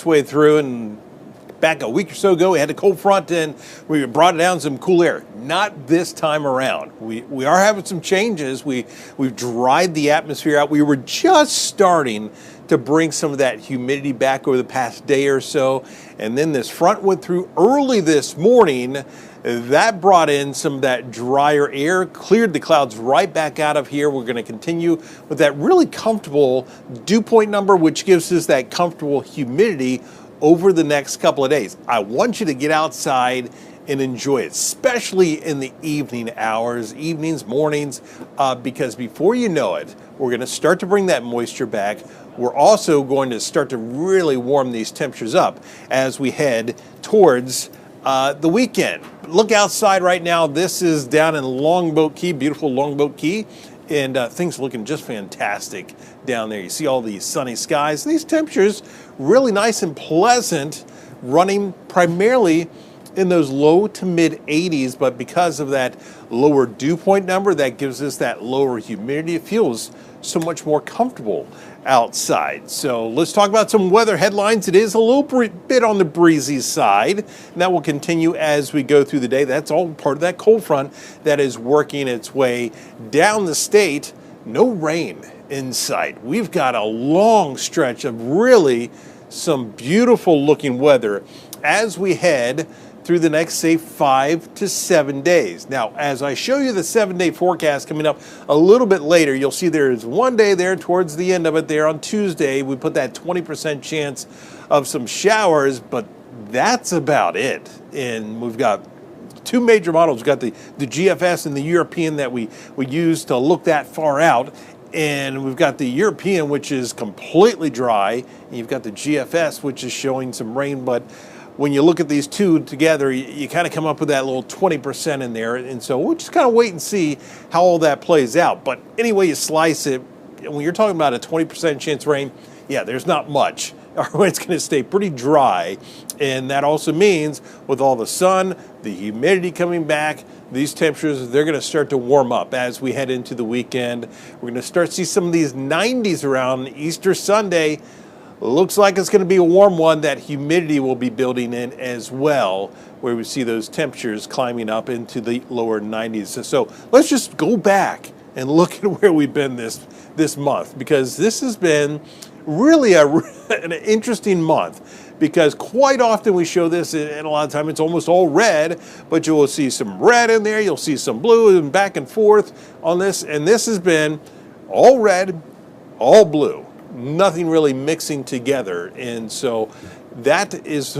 its way through, and back a week or so ago, we had a cold front and we brought down some cool air. Not this time around. We are having some changes. We've dried the atmosphere out. We were just starting to bring some of that humidity back over the past day or so. And then this front went through early this morning. That brought in some of that drier air, cleared the clouds right back out of here. We're going to continue with that really comfortable dew point number, which gives us that comfortable humidity over the next couple of days. I want you to get outside and enjoy it, especially in the evening hours, evenings, mornings, because before you know it, we're going to start to bring that moisture back. We're also going to start to really warm these temperatures up as we head towards the weekend. Look outside right now. This is down in Longboat Key, beautiful Longboat Key, and things looking just fantastic down there. You see all these sunny skies. These temperatures really nice and pleasant, running primarily in those low to mid 80s, but because of that lower dew point number, that gives us that lower humidity. It feels so much more comfortable outside. So let's talk about some weather headlines. It is a little bit on the breezy side, and that will continue as we go through the day. That's all part of that cold front that is working its way down the state. No rain in sight. We've got a long stretch of really some beautiful looking weather as we head through the next, say, 5 to 7 days. Now, as I show you the 7-day forecast coming up a little bit later, you'll see there is one day there towards the end of it there on Tuesday. We put that 20% chance of some showers, but that's about it. And we've got two major models. We've got the GFS and the European that we use to look that far out. And we've got the European, which is completely dry. And you've got the GFS, which is showing some rain, but when you look at these two together, you kind of come up with that little 20% in there. And so we'll just kind of wait and see how all that plays out. But anyway you slice it, when you're talking about a 20% chance rain, yeah, there's not much. It's going to stay pretty dry. And that also means with all the sun, the humidity coming back, these temperatures, they're going to start to warm up as we head into the weekend. We're going to start to see some of these 90s around Easter Sunday. Looks like it's going to be a warm one. That humidity will be building in as well, where we see those temperatures climbing up into the lower 90s. So let's just go back and look at where we've been this month, because this has been really an interesting month, because quite often we show this, and a lot of time it's almost all red, but you will see some red in there, you'll see some blue, and back and forth on this, and this has been all red, all blue. Nothing really mixing together. And so that has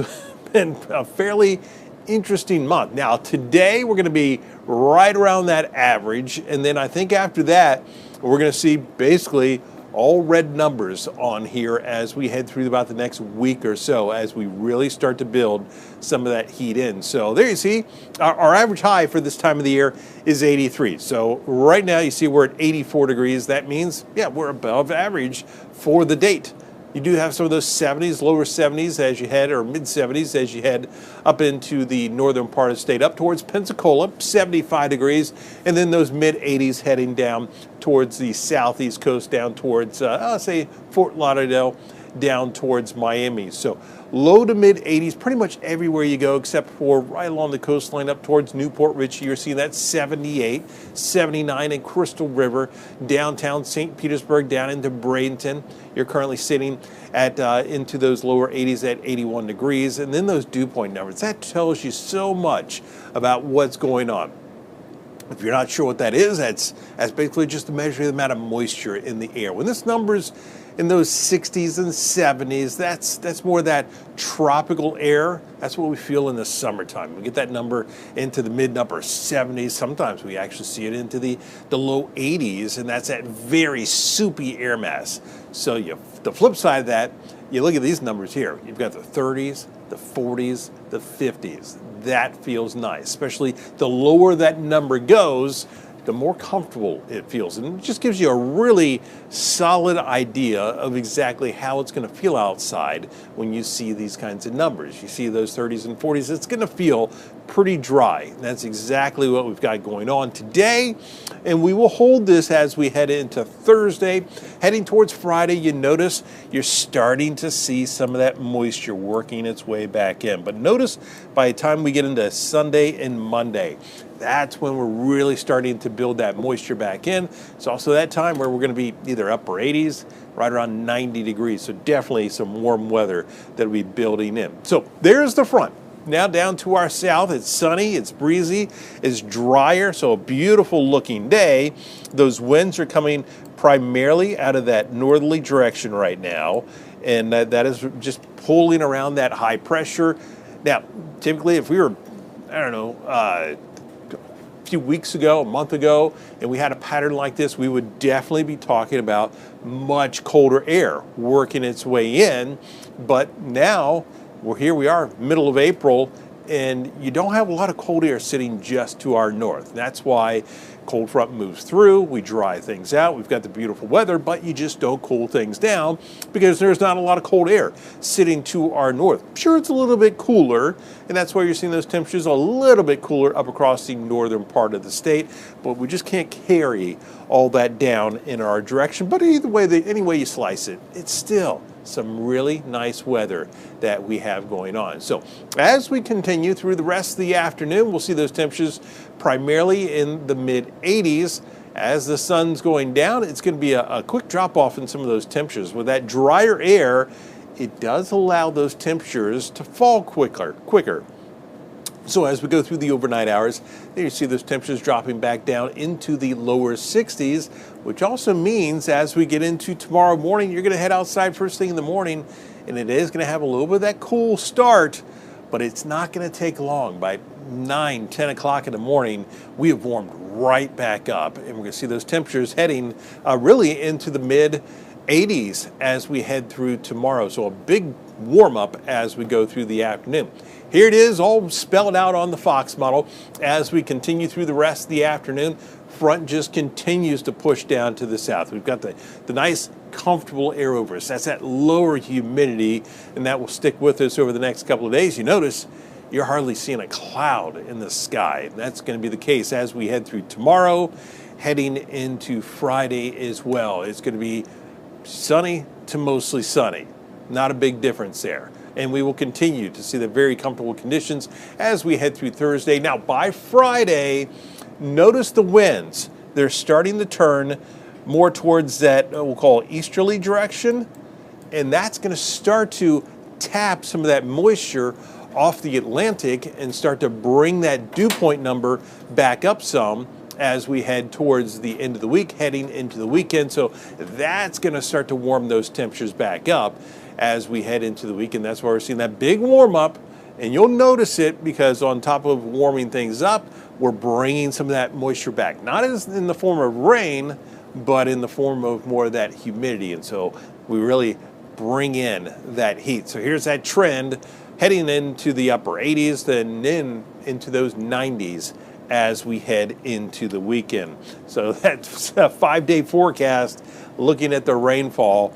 been a fairly interesting month. Now, today we're going to be right around that average. And then I think after that, we're going to see basically all red numbers on here as we head through about the next week or so, as we really start to build some of that heat in. So there you see, our average high for this time of the year is 83. So right now you see we're at 84 degrees. That means, yeah, we're above average for the date. You do have some of those 70s, lower 70s as you head, or mid 70s as you head up into the northern part of the state, up towards Pensacola, 75 degrees, and then those mid 80s heading down towards the southeast coast, down towards, say, Fort Lauderdale, down towards Miami. So low to mid 80s pretty much everywhere you go, except for right along the coastline up towards Newport Richey. You're seeing that 78, 79 in Crystal River, downtown St. Petersburg, down into Bradenton. You're currently sitting at into those lower 80s at 81 degrees. And then those dew point numbers, that tells you so much about what's going on. If you're not sure what that is, that's basically just to measure the amount of moisture in the air. When this number's in those 60s and 70s, that's more that tropical air. That's what we feel in the summertime. We get that number into the mid-upper 70s. Sometimes we actually see it into the low 80s, and that's that very soupy air mass. So the flip side of that, you look at these numbers here. You've got the 30s, the 40s, the 50s. That feels nice, especially the lower that number goes, the more comfortable it feels. And it just gives you a really solid idea of exactly how it's going to feel outside when you see these kinds of numbers. You see those 30s and 40s, it's going to feel pretty dry. And that's exactly what we've got going on today. And we will hold this as we head into Thursday. Heading towards Friday, you notice you're starting to see some of that moisture working its way back in. But notice by the time we get into Sunday and Monday, that's when we're really starting to build that moisture back in. It's also that time where we're going to be either upper 80s, right around 90 degrees. So definitely some warm weather that'll be building in. So there's the front. Now down to our south, it's sunny, it's breezy, it's drier, so a beautiful looking day. Those winds are coming primarily out of that northerly direction right now, and that is just pulling around that high pressure. Now, typically if we were, I don't know, a few weeks ago, a month ago, and we had a pattern like this, we would definitely be talking about much colder air working its way in. But now, here we are, middle of April, and you don't have a lot of cold air sitting just to our north. That's why cold front moves through, we dry things out, we've got the beautiful weather, but you just don't cool things down because there's not a lot of cold air sitting to our north. Sure, it's a little bit cooler, and that's why you're seeing those temperatures a little bit cooler up across the northern part of the state, but we just can't carry all that down in our direction. But either way, any way you slice it, it's still some really nice weather that we have going on. So as we continue through the rest of the afternoon, we'll see those temperatures primarily in the mid 80s. As the sun's going down, it's going to be a quick drop off in some of those temperatures. With that drier air, it does allow those temperatures to fall quicker. So as we go through the overnight hours, there you see those temperatures dropping back down into the lower 60s, which also means as we get into tomorrow morning, you're going to head outside first thing in the morning, and it is going to have a little bit of that cool start, but it's not going to take long. By 9, 10 o'clock in the morning, we have warmed right back up, and we're going to see those temperatures heading really into the mid 80s as we head through tomorrow. So a big warm up as we go through the afternoon. Here it is all spelled out on the Fox model as we continue through the rest of the afternoon. Front just continues to push down to the south. We've got the nice comfortable air over us. That's that lower humidity, and that will stick with us over the next couple of days. You notice you're hardly seeing a cloud in the sky. That's going to be the case as we head through tomorrow, heading into Friday as well. It's going to be sunny to mostly sunny. Not a big difference there. And we will continue to see the very comfortable conditions as we head through Thursday. Now, by Friday, notice the winds. They're starting to turn more towards that, we'll call easterly direction. And that's going to start to tap some of that moisture off the Atlantic and start to bring that dew point number back up some as we head towards the end of the week, heading into the weekend. So that's going to start to warm those temperatures back up as we head into the weekend. That's why we're seeing that big warm up, and you'll notice it because on top of warming things up, we're bringing some of that moisture back, not as in the form of rain, but in the form of more of that humidity. And so we really bring in that heat. So here's that trend heading into the upper 80s, then into those 90s as we head into the weekend. So that's a 5-day forecast looking at the rainfall.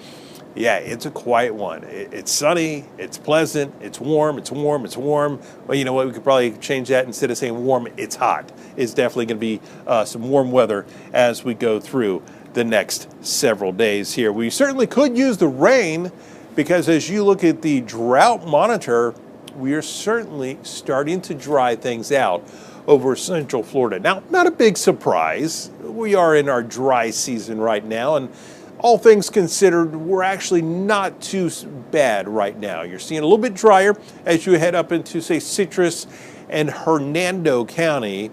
Yeah, it's a quiet one. It's sunny, it's pleasant, it's warm, it's warm, it's warm. Well, you know what, we could probably change that. Instead of saying warm, it's hot. It's definitely going to be some warm weather as we go through the next several days here. We certainly could use the rain because as you look at the drought monitor, we are certainly starting to dry things out over Central Florida. Now, not a big surprise. We are in our dry season right now, and all things considered, we're actually not too bad right now. You're seeing a little bit drier as you head up into, say, Citrus and Hernando County,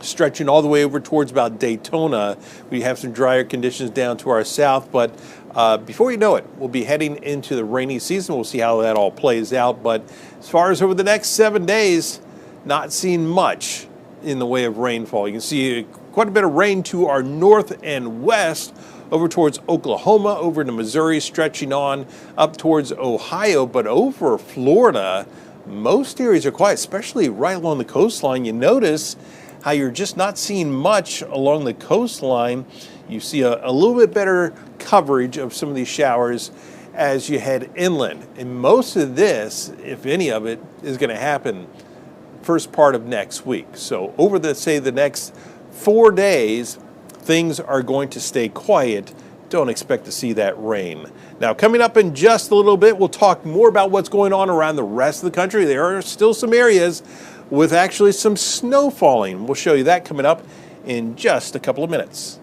stretching all the way over towards about Daytona. We have some drier conditions down to our south, but before you know it, we'll be heading into the rainy season. We'll see how that all plays out. But as far as over the next 7 days, not seeing much in the way of rainfall. You can see quite a bit of rain to our north and west, over towards Oklahoma, over to Missouri, stretching on up towards Ohio. But over Florida, most areas are quiet, especially right along the coastline. You notice how you're just not seeing much along the coastline. You see a little bit better coverage of some of these showers as you head inland. And most of this, if any of it, is going to happen first part of next week. So over the next 4 days, things are going to stay quiet. Don't expect to see that rain. Now, coming up in just a little bit, we'll talk more about what's going on around the rest of the country. There are still some areas with actually some snow falling. We'll show you that coming up in just a couple of minutes.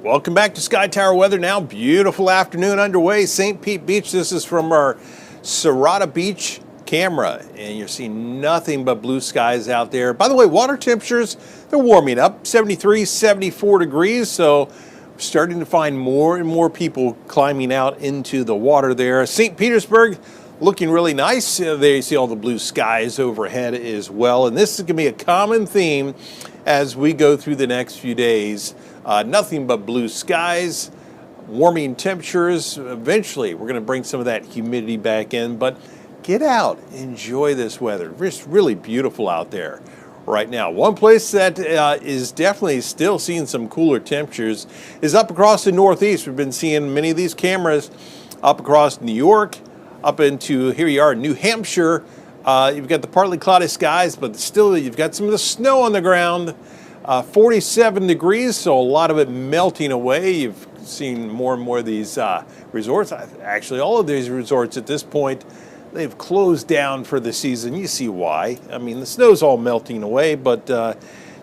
Welcome back to SkyTower weather now. Beautiful afternoon underway. St. Pete Beach. This is from our Serrata Beach camera, and you're seeing nothing but blue skies out there. By the way, water temperatures, they're warming up, 73, 74 degrees, so we're starting to find more and more people climbing out into the water there. St. Petersburg looking really nice. There you see all the blue skies overhead as well, and this is going to be a common theme as we go through the next few days. Nothing but blue skies, warming temperatures. Eventually, we're going to bring some of that humidity back in, but get out, enjoy this weather. It's really beautiful out there right now. One place that is definitely still seeing some cooler temperatures is up across the Northeast. We've been seeing many of these cameras up across New York, up into, here you are, New Hampshire. You've got the partly cloudy skies, but still you've got some of the snow on the ground. 47 degrees, so a lot of it melting away. You've seen more and more of these resorts. Actually, all of these resorts at this point, they've closed down for the season. You see why. I mean, the snow's all melting away, but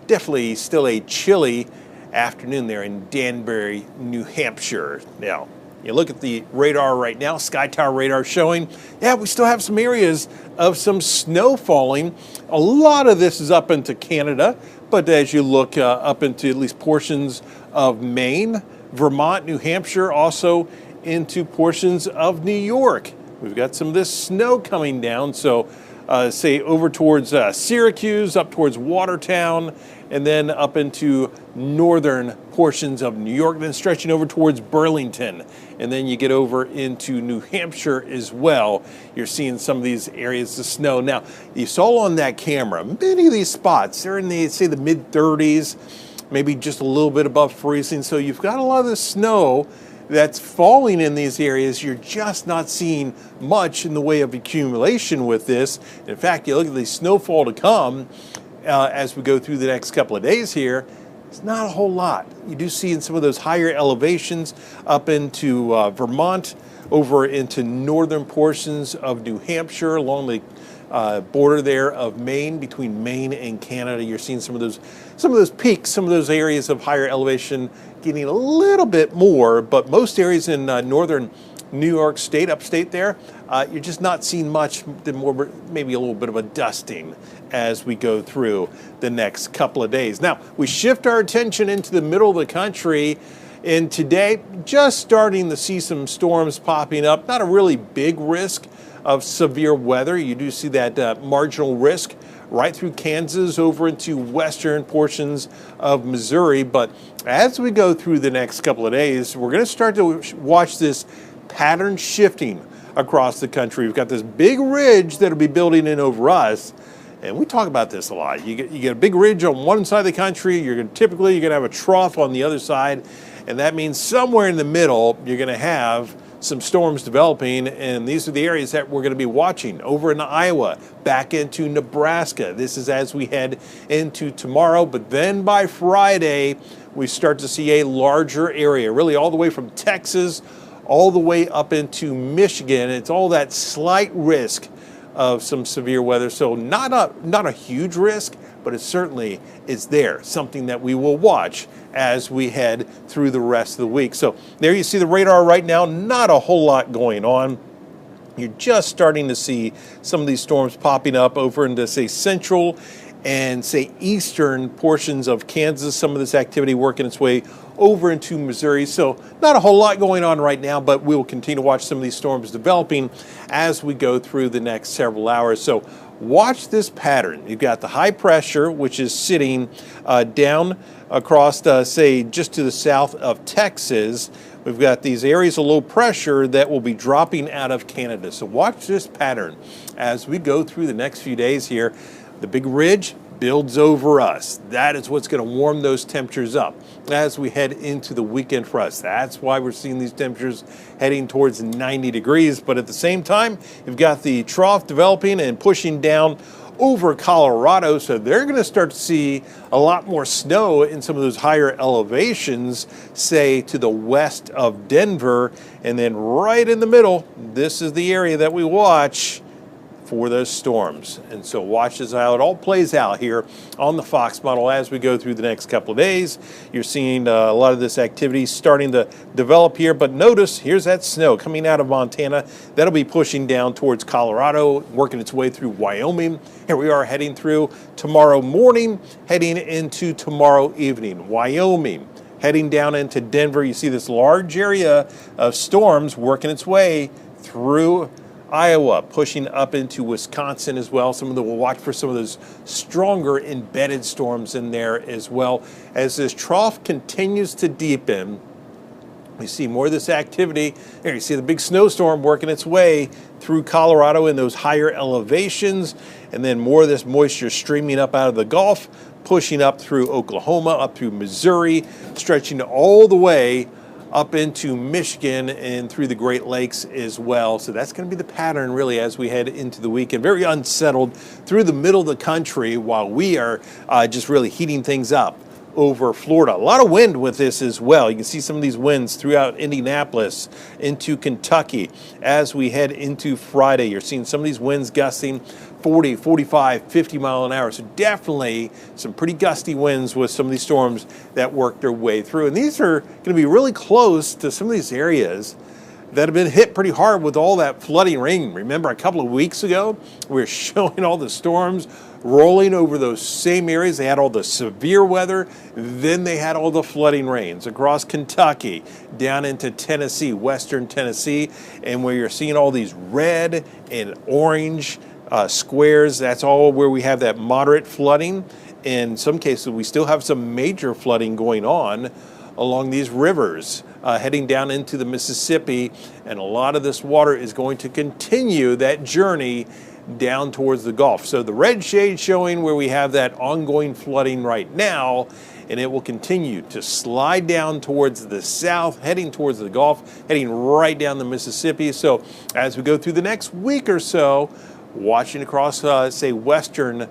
definitely still a chilly afternoon there in Danbury, New Hampshire. Now, you look at the radar right now, SkyTower radar showing, yeah, we still have some areas of some snow falling. A lot of this is up into Canada, but as you look up into at least portions of Maine, Vermont, New Hampshire, also into portions of New York, we've got some of this snow coming down. So say over towards Syracuse, up towards Watertown, and then up into northern portions of New York, then stretching over towards Burlington. And then you get over into New Hampshire as well. You're seeing some of these areas of snow. Now, you saw on that camera, many of these spots, they're in the, say, the mid-30s, maybe just a little bit above freezing. So you've got a lot of the snow that's falling in these areas. You're just not seeing much in the way of accumulation with this. In fact, you look at the snowfall to come as we go through the next couple of days here, it's not a whole lot. You do see in some of those higher elevations up into Vermont, over into northern portions of New Hampshire, along the border there of Maine, between Maine and Canada. You're seeing some of those peaks, some of those areas of higher elevation getting a little bit more, but most areas in northern New York State, upstate there, you're just not seeing much, more maybe a little bit of a dusting as we go through the next couple of days. Now, we shift our attention into the middle of the country, and today, just starting to see some storms popping up. Not a really big risk of severe weather. You do see that marginal risk right through Kansas over into western portions of Missouri. But as we go through the next couple of days, we're going to start to watch this pattern shifting across the country. We've got this big ridge that'll be building in over us. And we talk about this a lot. You get a big ridge on one side of the country. You're going to have a trough on the other side. And that means somewhere in the middle, you're going to have some storms developing, and these are the areas that we're going to be watching over in Iowa, back into Nebraska. This is as we head into tomorrow, but then by Friday, we start to see a larger area, really all the way from Texas, all the way up into Michigan. It's all that slight risk of some severe weather, so not a huge risk, but it certainly is there, something that we will watch as we head through the rest of the week. So there you see the radar right now, not a whole lot going on. You're just starting to see some of these storms popping up over into, say, central and, say, eastern portions of Kansas. Some of this activity working its way over into Missouri. So not a whole lot going on right now, but we will continue to watch some of these storms developing as we go through the next several hours. So watch this pattern. You've got the high pressure, which is sitting down across, say, just to the south of Texas. We've got these areas of low pressure that will be dropping out of Canada. So watch this pattern as we go through the next few days here. The big ridge builds over us. That is what's going to warm those temperatures up as we head into the weekend for us. That's why we're seeing these temperatures heading towards 90 degrees. But at the same time, you've got the trough developing and pushing down over Colorado, so they're going to start to see a lot more snow in some of those higher elevations, say to the west of Denver. And then right in the middle, this is the area that we watch for those storms. And so watch this how it all plays out here on the Fox model as we go through the next couple of days. You're seeing a lot of this activity starting to develop here, but notice here's that snow coming out of Montana. That'll be pushing down towards Colorado, working its way through Wyoming. Here we are heading through tomorrow morning, heading into tomorrow evening. Wyoming, heading down into Denver. You see this large area of storms working its way through Iowa, pushing up into Wisconsin as well. We'll watch for some of those stronger embedded storms in there as well. As this trough continues to deepen, we see more of this activity. There you see the big snowstorm working its way through Colorado in those higher elevations, and then more of this moisture streaming up out of the Gulf, pushing up through Oklahoma, up through Missouri, stretching all the way up into Michigan and through the Great Lakes as well. So that's going to be the pattern really as we head into the weekend. Very unsettled through the middle of the country while we are just really heating things up over Florida. A lot of wind with this as well. You can see some of these winds throughout Indianapolis into Kentucky. As we head into Friday, you're seeing some of these winds gusting 40, 45, 50 mile an hour. So definitely some pretty gusty winds with some of these storms that work their way through. And these are going to be really close to some of these areas that have been hit pretty hard with all that flooding rain. Remember a couple of weeks ago, we were showing all the storms rolling over those same areas. They had all the severe weather, then they had all the flooding rains across Kentucky, down into Tennessee, western Tennessee, and where you're seeing all these red and orange squares, that's all where we have that moderate flooding. In some cases, we still have some major flooding going on along these rivers, heading down into the Mississippi, and a lot of this water is going to continue that journey down towards the Gulf. So the red shade showing where we have that ongoing flooding right now, and it will continue to slide down towards the south, heading towards the Gulf, heading right down the Mississippi. So as we go through the next week or so, watching across, say, western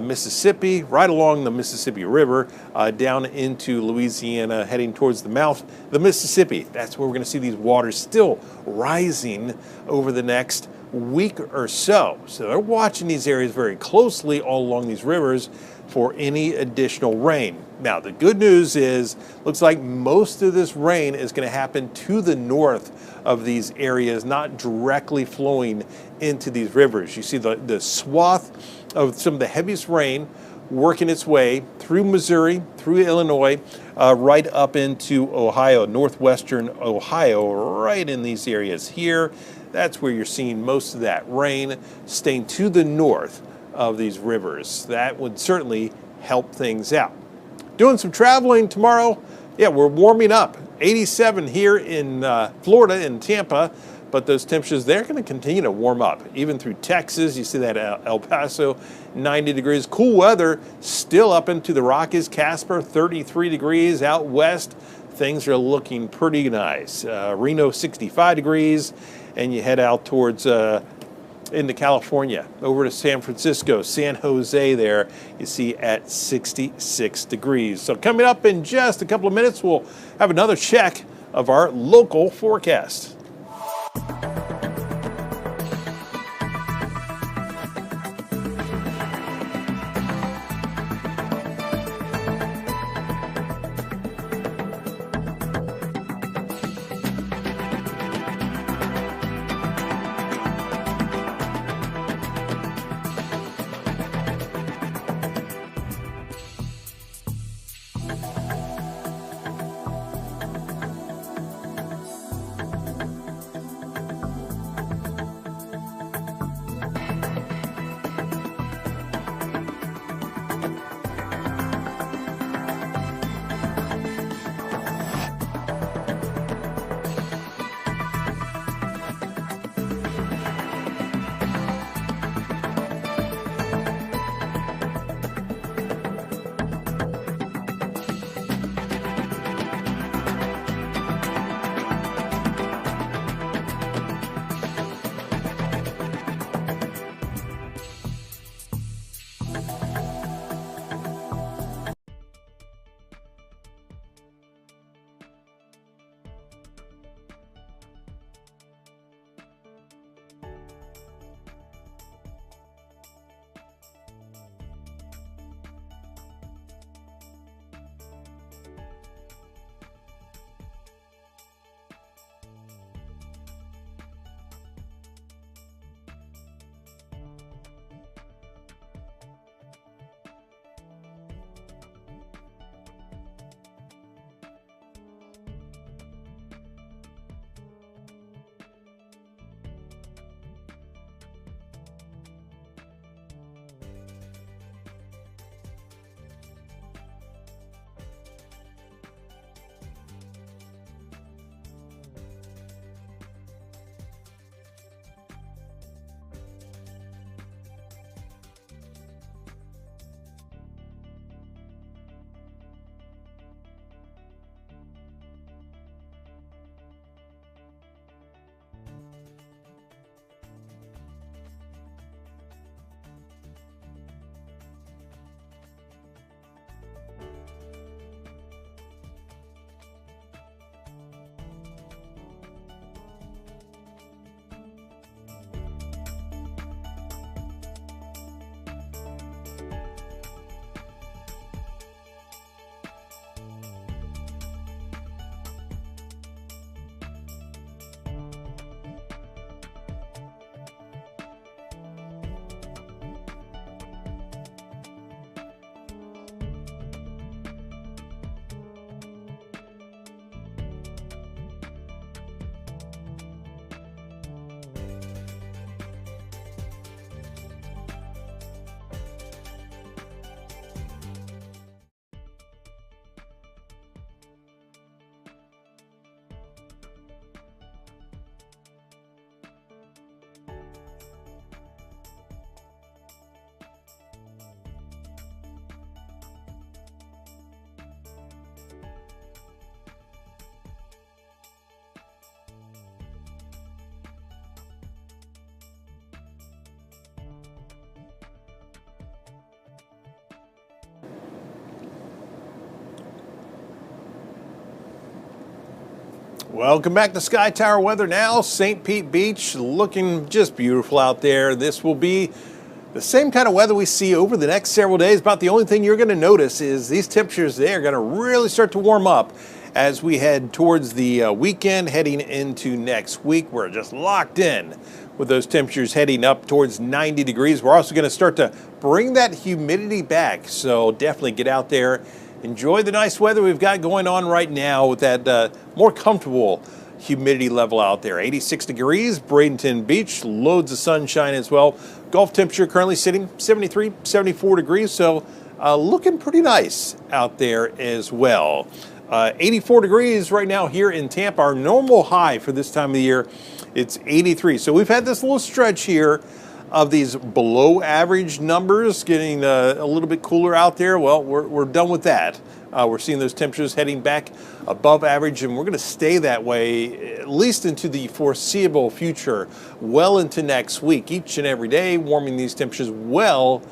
Mississippi, right along the Mississippi River, down into Louisiana, heading towards the mouth of the Mississippi. That's where we're going to see these waters still rising over the next week or so. So they're watching these areas very closely all along these rivers for any additional rain. Now, the good news is, looks like most of this rain is going to happen to the north of these areas, not directly flowing into these rivers. You see the swath of some of the heaviest rain working its way through Missouri, through Illinois, right up into Ohio, northwestern Ohio, right in these areas here. That's where you're seeing most of that rain staying to the north of these rivers. That would certainly help things out. Doing some traveling tomorrow. Yeah, we're warming up. 87 here in Florida, in Tampa, but those temperatures, they're going to continue to warm up. Even through Texas, you see that El Paso, 90 degrees. Cool weather still up into the Rockies. Casper, 33 degrees. Out west, things are looking pretty nice. Reno, 65 degrees. And you head out towards into California, over to San Francisco, San Jose there, you see at 66 degrees. So coming up in just a couple of minutes, we'll have another check of our local forecast. Welcome back to SkyTower weather now. St. Pete Beach looking just beautiful out there. This will be the same kind of weather we see over the next several days. About the only thing you're going to notice is these temperatures, they are going to really start to warm up as we head towards the weekend, heading into next week. We're just locked in with those temperatures heading up towards 90 degrees. We're also going to start to bring that humidity back. So definitely get out there. Enjoy the nice weather we've got going on right now with that more comfortable humidity level out there. 86 degrees, Bradenton Beach, loads of sunshine as well. Gulf temperature currently sitting 73, 74 degrees, so looking pretty nice out there as well. 84 degrees right now here in Tampa. Our normal high for this time of the year, it's 83. So we've had this little stretch here of these below average numbers, getting a little bit cooler out there. Well, we're done with that. We're seeing those temperatures heading back above average, and we're going to stay that way at least into the foreseeable future, well into next week. Each and every day, warming these temperatures well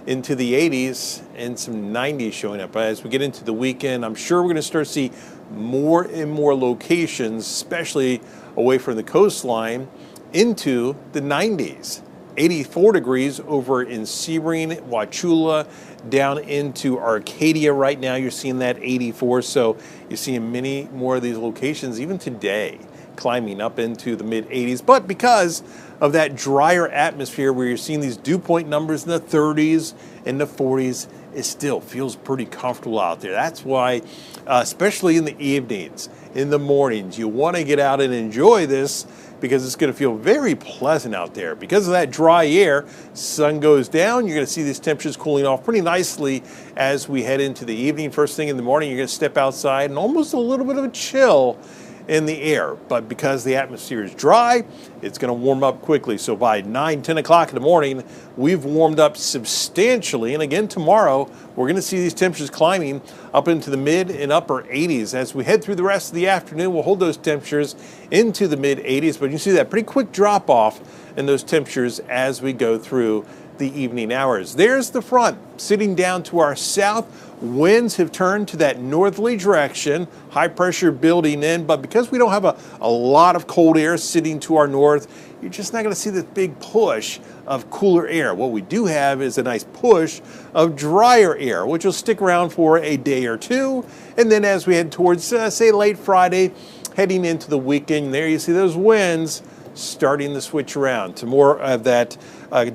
into the 80s and some 90s showing up. As we get into the weekend, I'm sure we're going to start to see more and more locations, especially away from the coastline, into the 90s. 84 degrees over in Sebring, Wauchula, down into Arcadia right now. You're seeing that 84. So you're seeing many more of these locations, even today, climbing up into the mid 80s. But because of that drier atmosphere where you're seeing these dew point numbers in the 30s and the 40s, it still feels pretty comfortable out there. That's why, especially in the evenings, in the mornings, you want to get out and enjoy this, because it's going to feel very pleasant out there. Because of that dry air, sun goes down, you're going to see these temperatures cooling off pretty nicely as we head into the evening. First thing in the morning, you're going to step outside and almost a little bit of a chill in the air. But because the atmosphere is dry, it's going to warm up quickly. So by 9, 10 o'clock in the morning, we've warmed up substantially. And again, tomorrow, we're going to see these temperatures climbing up into the mid and upper 80s. As we head through the rest of the afternoon, we'll hold those temperatures into the mid 80s. But you see that pretty quick drop off in those temperatures as we go through the evening hours. There's the front sitting down to our south. Winds have turned to that northerly direction, high pressure building in, but because we don't have a lot of cold air sitting to our north, you're just not going to see this big push of cooler air. What we do have is a nice push of drier air, which will stick around for a day or two. And then as we head towards, say, late Friday, heading into the weekend, there you see those winds starting to switch around to more of that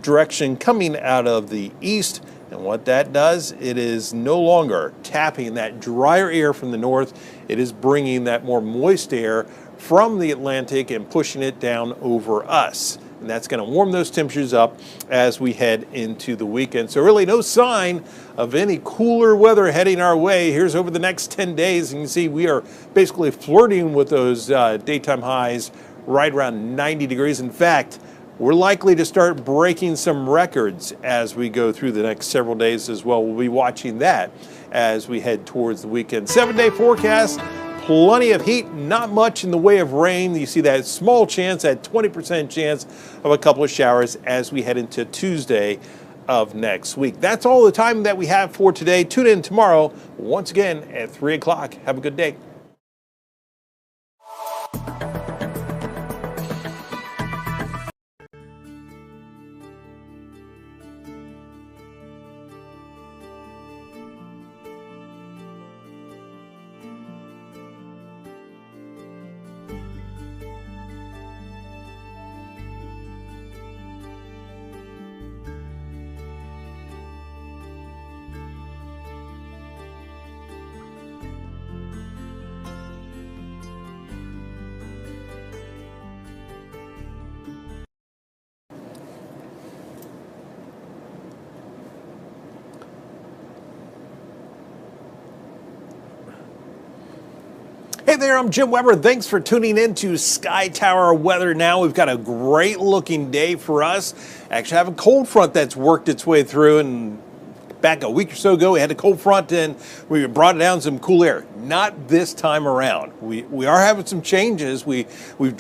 direction coming out of the east. And what that does, it is no longer tapping that drier air from the north. It is bringing that more moist air from the Atlantic and pushing it down over us. And that's going to warm those temperatures up as we head into the weekend. So really no sign of any cooler weather heading our way. Here's over the next 10 days. And you can see we are basically flirting with those daytime highs right around 90 degrees. In fact, we're likely to start breaking some records as we go through the next several days as well. We'll be watching that as we head towards the weekend. 7-day forecast, plenty of heat, not much in the way of rain. You see that small chance, that 20% chance of a couple of showers as we head into Tuesday of next week. That's all the time that we have for today. Tune in tomorrow once again at 3 o'clock. Have a good day. Hey there, I'm Jim Weber. Thanks for tuning in to SkyTower Weather Now. We've got a great looking day for us. Actually, I have a cold front that's worked its way through, and back a week or so ago, we had a cold front and we brought down some cool air. Not this time around. We are having some changes. We've